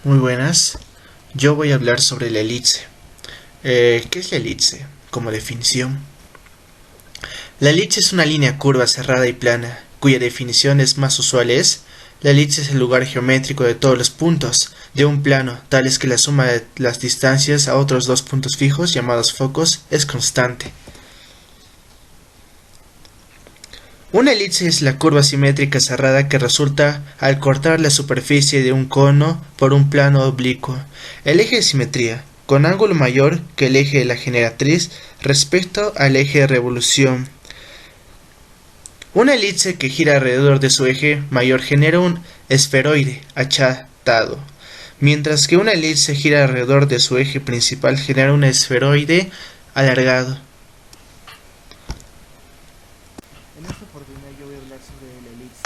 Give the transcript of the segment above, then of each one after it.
Muy buenas, yo voy a hablar sobre la elipse. ¿Qué es la elipse? Como definición. La elipse es una línea curva cerrada y plana, cuya definición es más usual es: la elipse es el lugar geométrico de todos los puntos de un plano, tales que la suma de las distancias a otros dos puntos fijos, llamados focos, es constante. Una elipse es la curva simétrica cerrada que resulta al cortar la superficie de un cono por un plano oblicuo. El eje de simetría, con ángulo mayor que el eje de la generatriz respecto al eje de revolución. Una elipse que gira alrededor de su eje mayor genera un esferoide achatado, mientras que una elipse gira alrededor de su eje principal genera un esferoide alargado. En esta oportunidad yo voy a hablar sobre la elipse.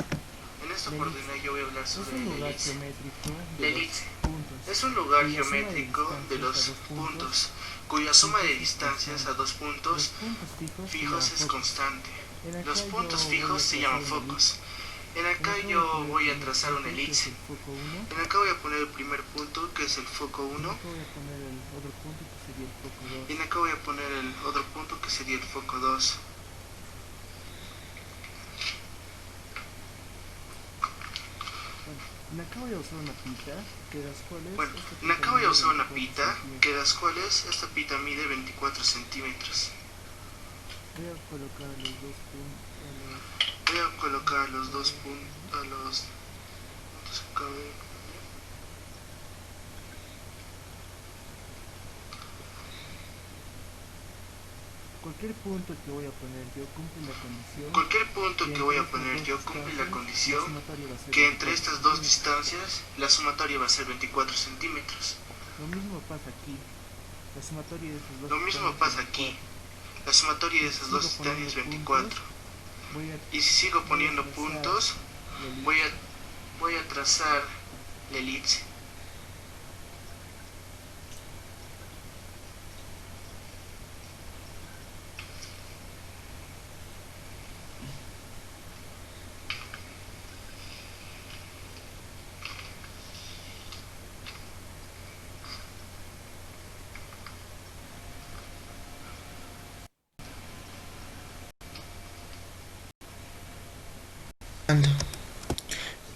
Es un lugar geométrico de los puntos, Es un lugar cuya suma de geométrico de distancias los a dos puntos, cuya suma de distancias a dos Los puntos puntos fijos fijos se es llaman focos. constante. En acá Los yo puntos voy fijos a se trazar llaman una focos. elipse. En acá En acá yo voy voy a a poner el trazar una foco, que es elipse. el foco 1. En acá voy a poner el primer punto, que es el foco En 1. acá voy a poner el otro punto, que sería el foco 2. Y en acá voy a poner el otro punto, que sería el foco 2. Bueno, en acá voy a usar una pita, que las cuales Bueno, esta en pita acá voy a mide usar una 24 pita, centímetros. que las cuales esta pita mide 24 centímetros. Voy a colocar los dos puntos, Voy a colocar los dos puntos, a los puntos que acabo de poner. cualquier punto que voy a poner yo cumple la condición Cualquier punto que que voy entre a estas poner dos yo cumple la distancias condición la sumatoria va a ser que entre 24 estas dos centímetros. distancias la sumatoria va a ser 24 centímetros. Lo mismo pasa aquí. La sumatoria de esas dos Lo mismo distancias pasa es aquí. 24. La sumatoria de Si esas sigo dos distancias es poniendo 24. puntos, voy a, Y si sigo voy a poniendo trazar puntos, la elipse. voy a trazar la elipse.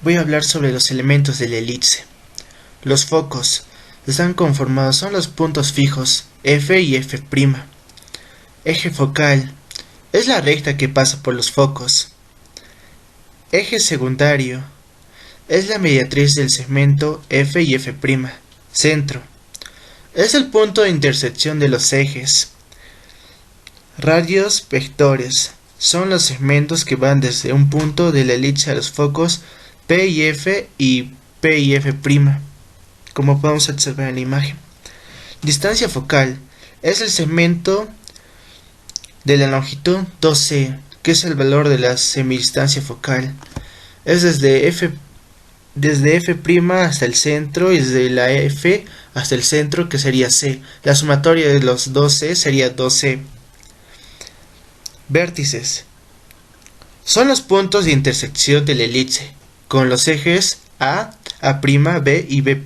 Voy a hablar sobre los elementos de la elipse. Los focos están conformados, son los puntos fijos F y F'. Eje focal es la recta que pasa por los focos. Eje secundario es la mediatriz del segmento F y F'. Centro es el punto de intersección de los ejes. Radios vectores son los segmentos que van desde un punto de la elipse a los focos P y F y F', como podemos observar en la imagen. Distancia focal es el segmento de la longitud 2c, que es el valor de la semidistancia focal. Es desde F hasta el centro y desde la F hasta el centro, que sería C. La sumatoria de los 2c sería 2c. Vértices son los puntos de intersección de la elipse con los ejes A, B y B'.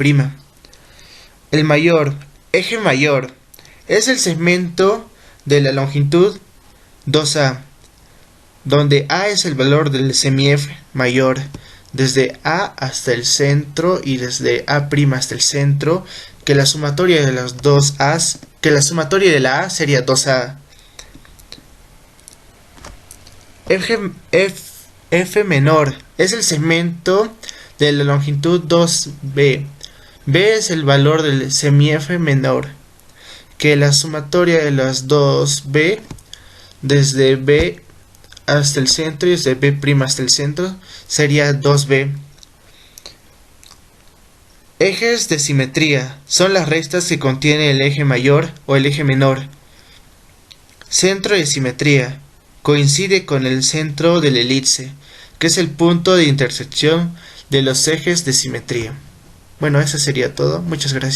El eje mayor es el segmento de la longitud 2a, donde A es el valor del semif mayor, desde A hasta el centro y desde A' hasta el centro, que la sumatoria de las dos A's, que la sumatoria de la A sería 2a. F menor es el segmento de la longitud 2b. B es el valor del semif menor, que la sumatoria de las dos B, desde B hasta el centro y desde B' hasta el centro, sería 2b. Ejes de simetría son las rectas que contiene el eje mayor o el eje menor. Centro de simetría coincide con el centro de la elipse, que es el punto de intersección de los ejes de simetría. Bueno, eso sería todo. Muchas gracias.